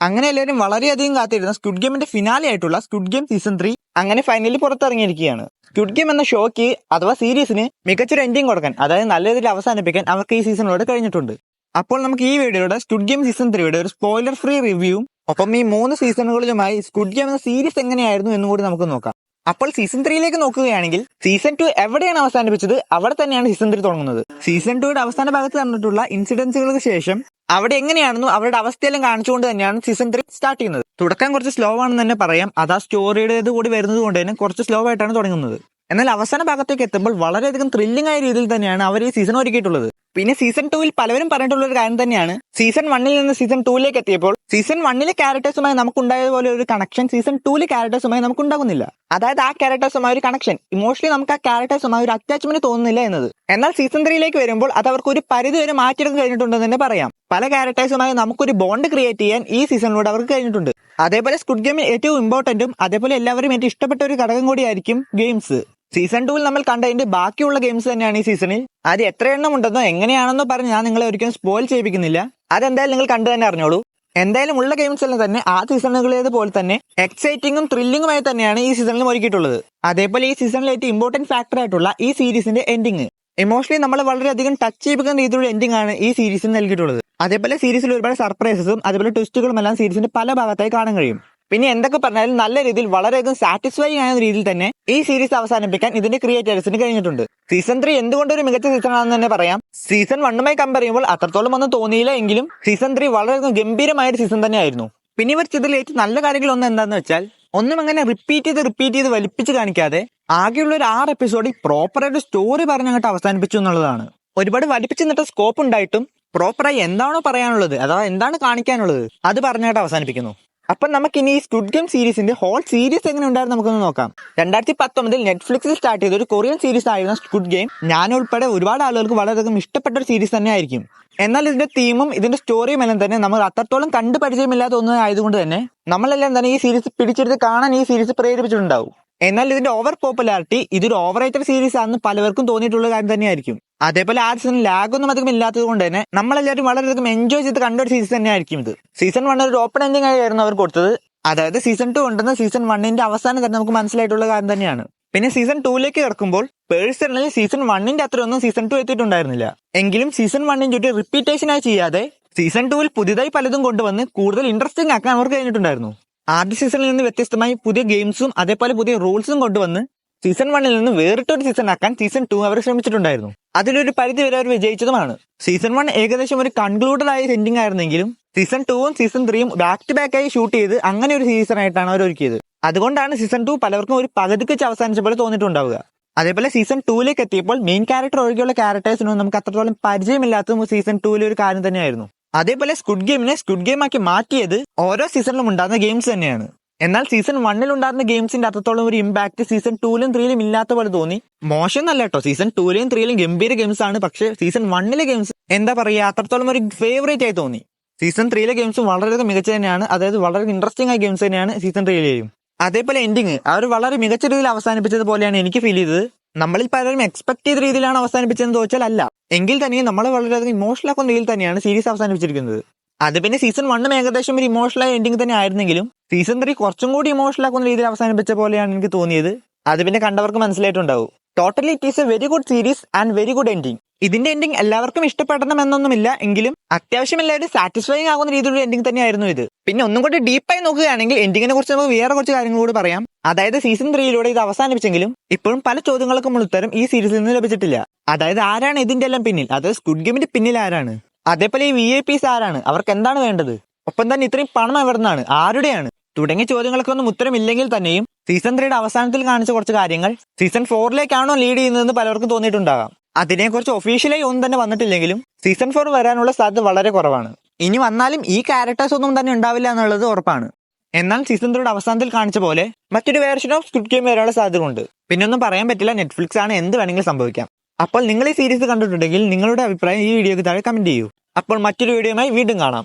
അങ്ങനെ എല്ലാവരും വളരെയധികം കാത്തിരുന്ന സ്ക്വിഡ് ഗെയിമിന്റെ ഫിനാലെ ആയിട്ടുള്ള സ്ക്വിഡ് ഗെയിം സീസൺ 3 അങ്ങനെ ഫൈനലി പുറത്തിറങ്ങിയിരിക്കുകയാണ്. സ്ക്വിഡ് ഗെയിം എന്ന ഷോയ്ക്ക് അഥവാ സീരീസിന് മികച്ചൊരു എൻഡിങ് കൊടുക്കാൻ, അതായത് നല്ല രീതിയിൽ അവസാനിപ്പിക്കാൻ അവർക്ക് ഈ സീസണിലൂടെ കഴിഞ്ഞിട്ടുണ്ട്. അപ്പോൾ നമുക്ക് ഈ വീഡിയോയുടെ സ്ക്വിഡ് ഗെയിം സീസൺ 3യുടെ ഒരു സ്പോയിലർ ഫ്രീ റിവ്യൂവും ഒപ്പം ഈ 3 സീസണുകളിലുമായി സ്ക്വിഡ് ഗെയിം എന്ന സീരീസ് എങ്ങനെയായിരുന്നു എന്ന് കൂടി നമുക്ക് നോക്കാം. അപ്പോൾ സീസൺ 3യിലേക്ക് നോക്കുകയാണെങ്കിൽ സീസൺ 2 എവിടെയാണ് അവസാനിപ്പിച്ചത് അവിടെ തന്നെയാണ് സീസൺ 3 തുടങ്ങുന്നത്. സീസൺ 2യുടെ അവസാന ഭാഗത്ത് നടന്നിട്ടുള്ള ഇൻസിഡൻസുകൾക്ക് ശേഷം അവിടെ എങ്ങനെയാണെന്നോ അവരുടെ അവസ്ഥയെല്ലാം കാണിച്ചുകൊണ്ട് തന്നെയാണ് സീസൺ 3 സ്റ്റാർട്ട് ചെയ്യുന്നത്. തുടക്കം കുറച്ച് സ്ലോ ആണെന്ന് തന്നെ പറയാം. അത് ആ സ്റ്റോറിയുടേത് കൂടി വരുന്നത് കൊണ്ട് തന്നെ കുറച്ച് സ്ലോ ആയിട്ടാണ് തുടങ്ങുന്നത്. എന്നാൽ അവസാന ഭാഗത്തേക്ക് എത്തുമ്പോൾ വളരെയധികം ത്രില്ലിംഗ് ആയ രീതിയിൽ തന്നെയാണ് അവർ ഈ സീസൺ ഒരുക്കിയിട്ടുള്ളത്. പിന്നെ സീസൺ 2ൽ പലവരും പറഞ്ഞിട്ടുള്ള ഒരു കാര്യം തന്നെയാണ്, സീസൺ 1ൽ നിന്ന് സീസൺ 2ലേക്ക് എത്തിയപ്പോൾ സീസൺ 1ലെ ക്യാരക്ടേഴ്സുമായി നമുക്കുണ്ടായതുപോലെ ഒരു കണക്ഷൻ സീസൺ 2ലെ ക്യാരക്ടേഴ്സുമായി നമുക്കുണ്ടാകുന്നില്ല. അതായത് ആ ക്യാരക്ടേഴ്സുമായി ഒരു കണക്ഷൻ, ഇമോഷണലി നമുക്ക് ആ ക്യാരക്ടേഴ്സുമായി ഒരു അറ്റാച്ച്മെന്റ് തോന്നുന്നില്ല എന്നത്. എന്നാൽ സീസൺ 3ലേക്ക് വരുമ്പോൾ അത് അവർക്ക് ഒരു പരിധി വരെ മാറ്റിയെടുക്കാൻ കഴിഞ്ഞിട്ടുണ്ടെന്ന് തന്നെ പറയാം. പല ക്യാരക്ടേഴ്സുമായി നമുക്കൊരു ബോണ്ട് ക്രിയേറ്റ് ചെയ്യാൻ ഈ സീസണിലൂടെ അവർക്ക് കഴിഞ്ഞിട്ടുണ്ട്. അതേപോലെ സ്ക്വിഡ് ഗെയിമിൽ ഏറ്റവും ഇമ്പോർട്ടന്റും അതേപോലെ എല്ലാവരും ഏറ്റവും ഇഷ്ടപ്പെട്ട ഒരു ഘടകം കൂടിയായിരിക്കും ഗെയിംസ്. സീസൺ 2ൽ നമ്മൾ കണ്ടതിന്റെ ബാക്കിയുള്ള ഗെയിംസ് തന്നെയാണ് ഈ സീസണിൽ. അത് എത്ര എണ്ണം ഉണ്ടെന്നോ എങ്ങനെയാണെന്നോ പറഞ്ഞ് ഞാൻ നിങ്ങളെ ഒരിക്കലും സ്പോയിൽ ചെയ്യിപ്പിക്കുന്നില്ല. അതെന്തായാലും നിങ്ങൾ കണ്ടു തന്നെ അറിഞ്ഞോളൂ. എന്തായാലും ഉള്ള ഗെയിംസ് എല്ലാം തന്നെ ആ സീസണുകളേതുപോലെ തന്നെ എക്സൈറ്റിംഗും ത്രില്ലിംഗുമായി തന്നെയാണ് ഈ സീസണിൽ ഒരുക്കിയിട്ടുള്ളത്. അതേപോലെ ഈ സീസണിൽ ഏറ്റവും ഇമ്പോർട്ടന്റ് ഫാക്ടർ ആയിട്ടുള്ള ഈ സീരീസിന്റെ എൻഡിങ്, ഇമോഷണലി നമ്മൾ വളരെയധികം ടച്ച് ചെയ്യിപ്പിക്കുന്ന രീതിയിലുള്ള എൻഡിംഗ് ആണ് ഈ സീരീസിന് നൽകിയിട്ടുള്ളത്. അതേപോലെ സീരീസിൽ ഒരുപാട് സർപ്രൈസസും അതേപോലെ ട്വിസ്റ്റുകളും എല്ലാം സീരീസിന്റെ പല ഭാഗത്തായി കാണാൻ കഴിയും. പിന്നെ എന്തൊക്കെ പറഞ്ഞാലും നല്ല രീതിയിൽ വളരെയധികം സാറ്റിസ്ഫൈങ് ആയ രീതിയിൽ തന്നെ ഈ സീരീസ് അവസാനിപ്പിക്കാൻ ഇതിന്റെ ക്രിയേറ്റേഴ്സിന് കഴിഞ്ഞിട്ടുണ്ട്. സീസൺ 3 എന്തുകൊണ്ട് ഒരു മികച്ച സീസൺ ആണെന്ന് തന്നെ പറയാം. സീസൺ 1മായി കമ്പയർ ചെയ്യുമ്പോൾ അത്രത്തോളം ഒന്നും തോന്നിയില്ല എങ്കിലും സീസൺ 3 വളരെയധികം ഗംഭീരമായ ഒരു സീസൺ തന്നെയായിരുന്നു. പിന്നെ ഇവർ ചെയ്തതിൽ ഏറ്റവും നല്ല കാര്യങ്ങളൊന്നും എന്താണെന്ന് വെച്ചാൽ, ഒന്നും അങ്ങനെ റിപ്പീറ്റ് ചെയ്ത് വലിപ്പിച്ച് കാണിക്കാതെ ആകെയുള്ള ഒരു 6 എപ്പിസോഡിൽ പ്രോപ്പറായിട്ട് സ്റ്റോറി പറഞ്ഞങ്ങോട്ട് അവസാനിപ്പിച്ചു എന്നുള്ളതാണ്. ഒരുപാട് വലിപ്പിച്ച് നിന്നിട്ട് സ്കോപ്പ് ഉണ്ടായിട്ടും പ്രോപ്പറായി എന്താണോ പറയാനുള്ളത് അഥവാ എന്താണ് കാണിക്കാനുള്ളത് അത് പറഞ്ഞങ്ങോട്ട് അവസാനിപ്പിക്കുന്നു. അപ്പൊ നമുക്കിനി ഈ സ്ക്വിഡ് ഗെയിം സീരീസിന്റെ ഹോൾ സീരീസ് എങ്ങനെ ഉണ്ടായിരുന്നു നമുക്കൊന്ന് നോക്കാം. 2019 നെറ്റ്ഫ്ലിക്സിൽ സ്റ്റാർട്ട് ചെയ്ത ഒരു കൊറിയൻ സീരീസ് ആയിരുന്ന സ്ക്വിഡ് ഗെയിം ഞാൻ ഉൾപ്പെടെ ഒരുപാട് ആളുകൾക്ക് വളരെയധികം ഇഷ്ടപ്പെട്ട ഒരു സീരീസ് തന്നെ ആയിരിക്കും. എന്നാൽ ഇതിന്റെ തീമും ഇതിന്റെ സ്റ്റോറിയും എല്ലാം തന്നെ നമ്മൾ അത്രത്തോളം കണ്ടു പരിചയമില്ലാത്ത ഒന്നും ആയതുകൊണ്ട് തന്നെ നമ്മളെല്ലാം തന്നെ ഈ സീരീസ് പിടിച്ചെടുത്ത് കാണാൻ ഈ സീരീസ് പ്രേരിപ്പിച്ചിട്ടുണ്ടാവും. എന്നാൽ ഇതിന്റെ ഓവർ പോപ്പുലാരിറ്റി ഇതൊരു ഓവർ റേറ്റഡ് സീരീസ് ആണെന്ന് പലവർക്കും തോന്നിയിട്ടുള്ള കാര്യം തന്നെയായിരിക്കും. അതേപോലെ ആ സീസൺ ലാഗൊന്നും അധികം ഇല്ലാത്തത് കൊണ്ട് തന്നെ നമ്മളെല്ലാവരും വളരെയധികം എൻജോയ് ചെയ്ത് കണ്ട ഒരു സീസൺ തന്നെ ആയിരിക്കും ഇത്. സീസൺ 1 ഒരു ഓപ്പൺ എൻഡിംഗ് ആയിരുന്നു അവർ കൊടുത്തത്. അതായത് സീസൺ 2 ഉണ്ടെന്ന് സീസൺ 1ന്റെ അവസാനം തന്നെ നമുക്ക് മനസ്സിലായിട്ടുള്ള കാര്യം തന്നെയാണ്. പിന്നെ സീസൺ 2ലേക്ക് കിടക്കുമ്പോൾ പേഴ്സണലി സീസൺ 1ന്റെ അത്രയൊന്നും സീസൺ 2 എത്തിയിട്ടുണ്ടായിരുന്നില്ല. എങ്കിലും സീസൺ 1ന്റെ ഒരു റിപ്പീറ്റേഷൻ ആയി ചെയ്യാതെ സീസൺ 2ൽ പുതിയതായി പലതും കൊണ്ടുവന്ന് കൂടുതൽ ഇൻട്രസ്റ്റിംഗ് ആക്കാൻ അവർക്ക് കഴിഞ്ഞിട്ടുണ്ടായിരുന്നു. ആദ്യ സീസണിൽ നിന്ന് വ്യത്യസ്തമായി പുതിയ ഗെയിംസും അതേപോലെ പുതിയ റൂൾസും കൊണ്ടുവന്ന് സീസൺ 1ൽ നിന്ന് വേറിട്ടൊരു സീസൺ ആക്കാൻ സീസൺ 2 അവർ ശ്രമിച്ചിട്ടുണ്ടായിരുന്നു. അതിലൊരു പരിധി വരെ അവർ വിജയിച്ചതുമാണ്. സീസൺ 1 ഏകദേശം ഒരു കൺക്ലൂഡഡ് ആയ എൻഡിംഗ് ആയിരുന്നെങ്കിലും സീസൺ 2ഉം സീസൺ 3യും ബാക്ക് ടു ബാക്ക് ആയി ഷൂട്ട് ചെയ്ത് അങ്ങനെ ഒരു സീസൺ ആയിട്ടാണ് അവർ ഒരുക്കിയത്. അതുകൊണ്ടാണ് സീസൺ 2 പലർക്കും ഒരു പകുതിക്ക് വെച്ച് അവസാനിച്ച പോലെ തോന്നിയിട്ടുണ്ടാവുക. അതേപോലെ സീസൺ 2ലേക്ക് എത്തിയപ്പോൾ മെയിൻ ക്യാരക്ടർ ഒഴികെയുള്ള ക്യാരക്ടേഴ്സിനൊന്നും നമുക്ക് അത്രത്തോളം പരിചയമില്ലാത്തതും സീസൺ 2ലെ ഒരു കാര്യം തന്നെയായിരുന്നു. അതേപോലെ സ്ക്വിഡ് ഗെയിമിനെ സ്ക്വിഡ് ഗെയിം ആക്കി മാറ്റിയത് ഓരോ സീസണിലും ഉണ്ടാകുന്ന ഗെയിംസ് തന്നെയാണ്. എന്നാൽ സീസൺ 1ൽ ഉണ്ടായിരുന്ന ഗെയിംസിന്റെ അത്രത്തോളം ഒരു ഇമ്പാക്ട് സീസൺ 2ലും 3ലും ഇല്ലാത്ത പോലെ തോന്നി. മോശം എന്നല്ല കേട്ടോ, സീസൺ 2ലും 3ലും ഗംഭീര ഗെയിംസ് ആണ്. പക്ഷേ സീസൺ 1ലെ ഗെയിംസ് എന്താ പറയുക, അത്രത്തോളം ഒരു ഫേവറേറ്റ് ആയി തോന്നി. സീസൺ 3ലെ ഗെയിംസും വളരെയധികം മികച്ച തന്നെയാണ്. അതായത് വളരെ ഇൻട്രസ്റ്റിംഗ് ആയ ഗെയിംസ് തന്നെയാണ് സീസൺ 3ലെയും. അതേപോലെ എൻഡിങ് അവർ വളരെ മികച്ച രീതിയിൽ അവസാനിപ്പിച്ചത് പോലെയാണ് എനിക്ക് ഫീൽ ചെയ്തത്. നമ്മളിൽ പലരും എക്സ്പെക്ട് ചെയ്ത രീതിയിലാണ് അവസാനിപ്പിച്ചതെന്ന് ചോദിച്ചാൽ അല്ല. എങ്കിൽ തന്നെയും നമ്മളെ വളരെയധികം ഇമോഷണൽ ആക്കുന്ന രീതിയിൽ തന്നെയാണ് സീരീസ് അവസാനിപ്പിച്ചിരിക്കുന്നത്. അത് പിന്നെ സീസൺ 1 ഏകദേശം ഒരു ഇമോഷണൽ എൻഡിങ് തന്നെ ആയിരുന്നെങ്കിലും സീസൺ 3 കുറച്ചും കൂടി ഇമോഷണൽ ആക്കുന്ന രീതിയിൽ അവസാനിപ്പിച്ച പോലെയാണ് എനിക്ക് തോന്നിയത്. അത് പിന്നെ കണ്ടവർക്ക് മനസ്സിലായിട്ടുണ്ടാവും. Totally it is A very good series and very good ending. ഇതിന്റെ എൻഡിങ് എല്ലാവർക്കും ഇഷ്ടപ്പെടണം എന്നൊന്നുമില്ല എങ്കിലും അത്യാവശ്യം എല്ലാവരും സാറ്റിസ്ഫൈങ് ആകുന്ന രീതിയിലുള്ള എൻഡിങ് തന്നെയായിരുന്നു ഇത്. പിന്നെ ഒന്നും കൂടി ഡീപ്പായി നോക്കുകയാണെങ്കിൽ എൻഡിങ്ങിനെ കുറിച്ച് നമുക്ക് വേറെ കുറച്ച് കാര്യങ്ങൾ കൂടി പറയാം. അതായത് സീസൺ 3യിലൂടെ ഇത് അവസാനിപ്പിച്ചെങ്കിലും ഇപ്പോഴും പല ചോദ്യങ്ങൾക്കും ഉത്തരം ഈ സീരീസിൽ നിന്ന് ലഭിച്ചിട്ടില്ല. അതായത് ആരാണ് ഇതിന്റെ എല്ലാം പിന്നിൽ, അതായത് സ്ക്വിഡ് ഗെയിമിന്റെ പിന്നിൽ ആരാണ്, അതേപോലെ ഈ VIPs ആരാണ്, അവർക്ക് എന്താണ് വേണ്ടത്, ഒപ്പം തന്നെ ഇത്രയും പണം എവിടുന്നാണ്, ആരുടെയാണ് തുടങ്ങിയ ചോദ്യങ്ങൾക്കൊന്നും ഉത്തരമില്ലെങ്കിൽ തന്നെയും സീസൺ 3യുടെ അവസാനത്തിൽ കാണിച്ച കുറച്ച് കാര്യങ്ങൾ സീസൺ 4ലേക്കാണോ ലീഡ് ചെയ്യുന്നതെന്ന് പലർക്കും തോന്നിയിട്ടുണ്ടാകാം. അതിനെക്കുറിച്ച് ഒഫീഷ്യലായി ഒന്നും തന്നെ വന്നിട്ടില്ലെങ്കിലും സീസൺ 4 വരാനുള്ള സാധ്യത വളരെ കുറവാണ്. ഇനി വന്നാലും ഈ ക്യാരക്ടേഴ്സ് ഒന്നും തന്നെ ഉണ്ടാവില്ല എന്നുള്ളത് ഉറപ്പാണ്. എന്നാൽ സീസൺ 3യുടെ അവസാനത്തിൽ കാണിച്ച പോലെ മറ്റൊരു വേർഷൻ ഓഫ് സ്ക്വിഡ് ഗെയിം വരാനുള്ള സാധ്യത ഉണ്ട്. പിന്നെ ഒന്നും പറയാൻ പറ്റില്ല, നെറ്റ്ഫ്ലിക്സ് ആണ്, എന്ത് വേണമെങ്കിലും സംഭവിക്കാം. അപ്പോൾ നിങ്ങൾ ഈ സീരീസ് കണ്ടിട്ടുണ്ടെങ്കിൽ നിങ്ങളുടെ അഭിപ്രായം ഈ വീഡിയോക്ക് താഴെ കമന്റ് ചെയ്യൂ. അപ്പോൾ മറ്റൊരു വീഡിയോയുമായി വീണ്ടും കാണാം.